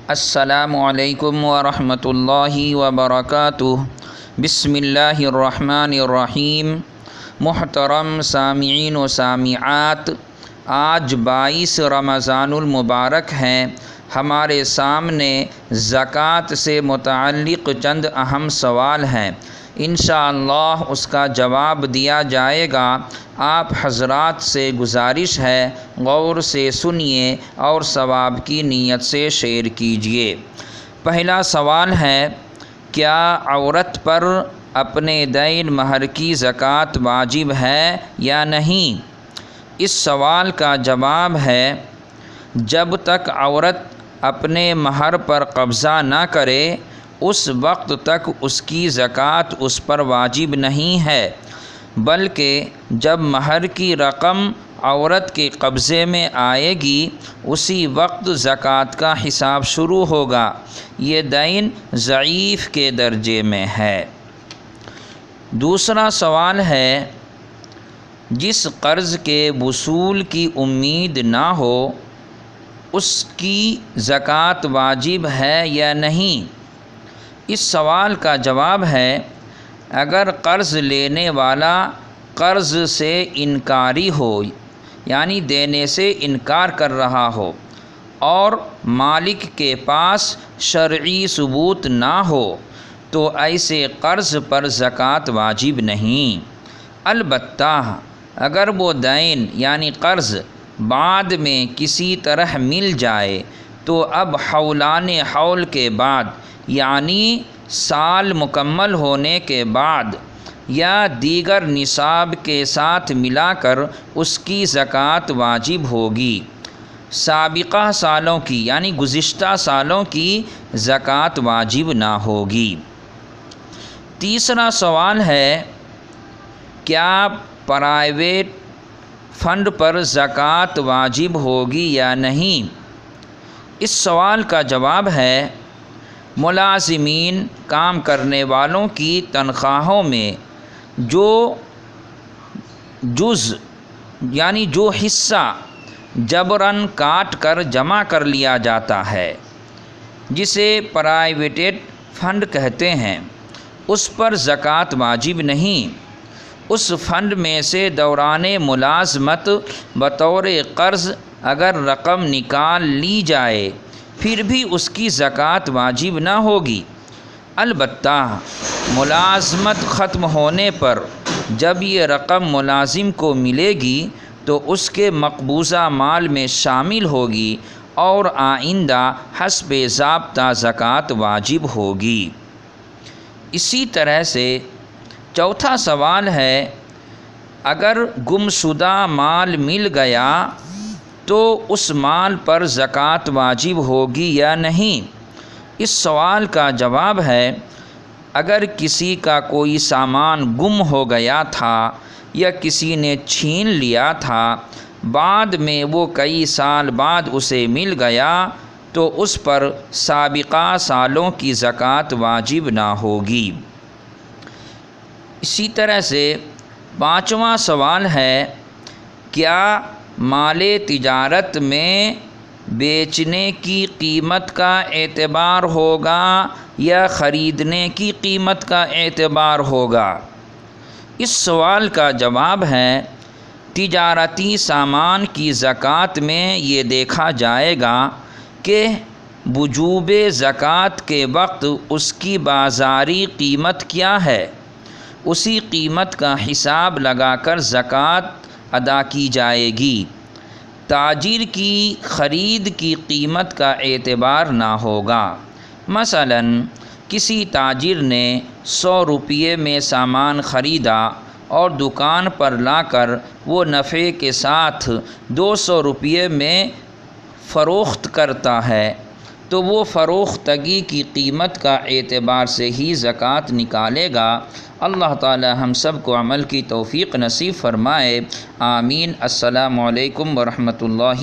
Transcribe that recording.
السلام علیکم ورحمۃ اللہ وبرکاتہ۔ بسم اللہ الرحمن الرحیم۔ محترم سامعین و سامعات، آج 22 رمضان المبارک ہیں۔ ہمارے سامنے زکوٰۃ سے متعلق چند اہم سوال ہیں، انشاءاللہ اس کا جواب دیا جائے گا۔ آپ حضرات سے گزارش ہے غور سے سنیے اور ثواب کی نیت سے شیئر کیجیے۔ پہلا سوال ہے، کیا عورت پر اپنے دین مہر کی زکوٰۃ واجب ہے یا نہیں؟ اس سوال کا جواب ہے، جب تک عورت اپنے مہر پر قبضہ نہ کرے اس وقت تک اس کی زکوٰۃ اس پر واجب نہیں ہے، بلکہ جب مہر کی رقم عورت کے قبضے میں آئے گی اسی وقت زکوٰۃ کا حساب شروع ہوگا۔ یہ دین ضعیف کے درجے میں ہے۔ دوسرا سوال ہے، جس قرض کے وصول کی امید نہ ہو اس کی زکوٰۃ واجب ہے یا نہیں؟ اس سوال کا جواب ہے، اگر قرض لینے والا قرض سے انکاری ہو، یعنی دینے سے انکار کر رہا ہو، اور مالک کے پاس شرعی ثبوت نہ ہو تو ایسے قرض پر زکوٰۃ واجب نہیں۔ البتہ اگر وہ دین یعنی قرض بعد میں کسی طرح مل جائے تو اب حولان حول کے بعد، یعنی سال مکمل ہونے کے بعد یا دیگر نصاب کے ساتھ ملا کر اس کی زکوٰۃ واجب ہوگی۔ سابقہ سالوں کی یعنی گزشتہ سالوں کی زکوٰۃ واجب نہ ہوگی۔ تیسرا سوال ہے، کیا پرائیویٹ فنڈ پر زکوٰۃ واجب ہوگی یا نہیں؟ اس سوال کا جواب ہے، ملازمین کام کرنے والوں کی تنخواہوں میں جو جو حصہ جبراً کاٹ کر جمع کر لیا جاتا ہے، جسے پرائیویٹ فنڈ کہتے ہیں، اس پر زکوٰۃ واجب نہیں۔ اس فنڈ میں سے دوران ملازمت بطور قرض اگر رقم نکال لی جائے پھر بھی اس کی زکوٰۃ واجب نہ ہوگی۔ البتہ ملازمت ختم ہونے پر جب یہ رقم ملازم کو ملے گی تو اس کے مقبوضہ مال میں شامل ہوگی اور آئندہ حسب ضابطہ زکوٰۃ واجب ہوگی۔ اسی طرح سے چوتھا سوال ہے، اگر گمشدہ مال مل گیا تو اس مال پر زکوٰۃ واجب ہوگی یا نہیں؟ اس سوال کا جواب ہے، اگر کسی کا کوئی سامان گم ہو گیا تھا یا کسی نے چھین لیا تھا، بعد میں وہ کئی سال بعد اسے مل گیا تو اس پر سابقہ سالوں کی زکوٰۃ واجب نہ ہوگی۔ اسی طرح سے پانچواں سوال ہے، کیا مال تجارت میں بیچنے کی قیمت کا اعتبار ہوگا یا خریدنے کی قیمت کا اعتبار ہوگا؟ اس سوال کا جواب ہے، تجارتی سامان کی زکوٰۃ میں یہ دیکھا جائے گا کہ وجوب زکوٰۃ کے وقت اس کی بازاری قیمت کیا ہے، اسی قیمت کا حساب لگا کر زکوٰۃ ادا کی جائے گی۔ تاجر کی خرید کی قیمت کا اعتبار نہ ہوگا۔ مثلاً کسی تاجر نے 100 روپے میں سامان خریدا اور دکان پر لا کر وہ نفع کے ساتھ 200 روپے میں فروخت کرتا ہے تو وہ فروختگی کی قیمت کا اعتبار سے ہی زکوٰۃ نکالے گا۔ اللہ تعالی ہم سب کو عمل کی توفیق نصیب فرمائے، آمین۔ السلام علیکم ورحمۃ اللہ۔